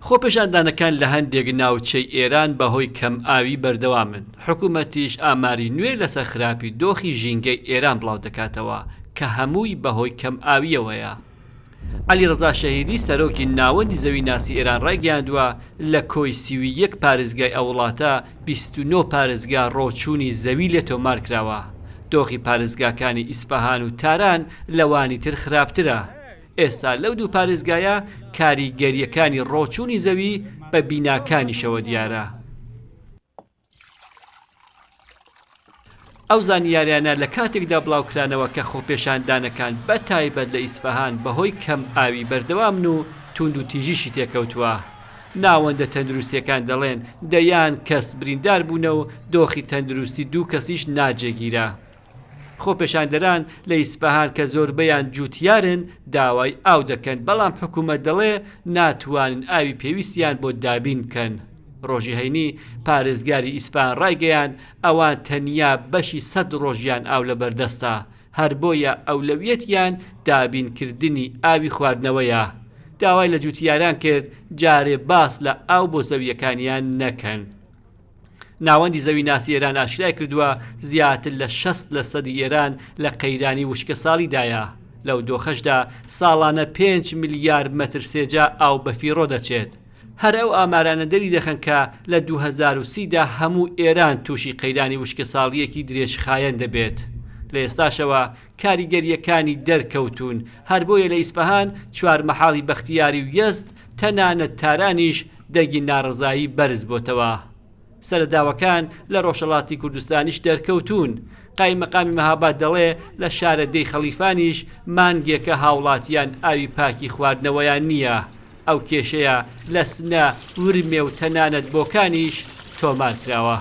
خۆپێشاندانەکان لە هەندێک ناوچەی ئێران بەهۆی کەم ئاوی بەردەوامن. حکوومەتیش ئاماری نوێ لەسەر خراپی دۆخی ژینگەی ئێران بڵاو دەکاتەوە کە هەمووی بەهۆی کەم ئاویەوەیە. عەلی ڕەزا شەهیدی سەرۆکی ناوەندی زەوی ناسی ئێران ڕایگەیاندووە لە کۆی 31 پارێزگای ئەو وڵاتە 29 پارێزگا ڕۆچوونی زەوی لێ تۆمار کراوە. دۆخی پارێزگاکانی ئیسفەهان و تاران لەوانی تر خراپترە. ئێستا لەو دوو پارێزگایە کاریگەریەکانی ڕۆچوونی زەوی بە بیناکانیشەوە دیارە. ئەو زانیاریانە لە کاتێکدا بڵاوکرانەوە کە خۆپێشاندانەکان بە تایبەت لە ئیسفەهان بەهۆی کەم ئاوی بەردەوامن و توند و تیژیشی تێکەوتووە. ناوەندە تەندروستیەکان دەڵێن دەیان کەس بریندار بوونە و دۆخی تەندروستی دوو کەسیش ناجێگیرە. خۆپێشاندەران لە ئیسفەهان کە زۆربەیان جووتیارن داوای ئاو دەکەن، بەڵام حکوومەت دەڵێ ناتوانن ئاوی پێویستیان بۆ دابین بکەن. ڕۆژی هەینی پارێزگاری ئیسفەهان ڕایگەیان ئەوان تەنیا بەشی 100 ڕۆژیان ئاو لە بەردەستە، هەر بۆیە ئەولەویەتیان دابینکردنی ئاوی خواردنەوەیە. داوای لە جووتیاران کرد جارێ باس لە ئاو بۆ زەویەکانیان نەکەن. ناوەندی زەوی ناسی ئێران ئاشکرای کردووە زیاتر لە 60% ئێران لە قەیرانی وشکە ساڵیدایە. لەو دۆخەشدا ساڵانە 5 ملیار مەتر سێجا ئاو بەفیڕۆ دەچێت. هەر ئەو ئامارانە دەری دەخەن کە لە 2030دا هەموو ئێران تووشی قەیرانی وشکە ساڵیەکی درێژخایەن دەبێت. لە ئێستاشەوە کاریگەریەکانی دەرکەوتون، هەر بۆیە لە ئیسفەهان 4 مەحاڵی بەختیاری و یەزد تەنانەت تارانیش دەنگی ناڕزایی بەرز بۆتەوە. سەرەداوەکان لە ڕۆژهەڵاتی کوردستانیش دەرکەوتون. قایمەقامی مەهاباد دەڵێ لە شارەدەی خەلیفانیش مانگێکە هاوڵاتیان ئاوی پاکی خواردنەوەیان نییە. ئەو کێشەیە لە سنە، ورمێ و تەنانەت بۆکانیش تۆمار کراوە.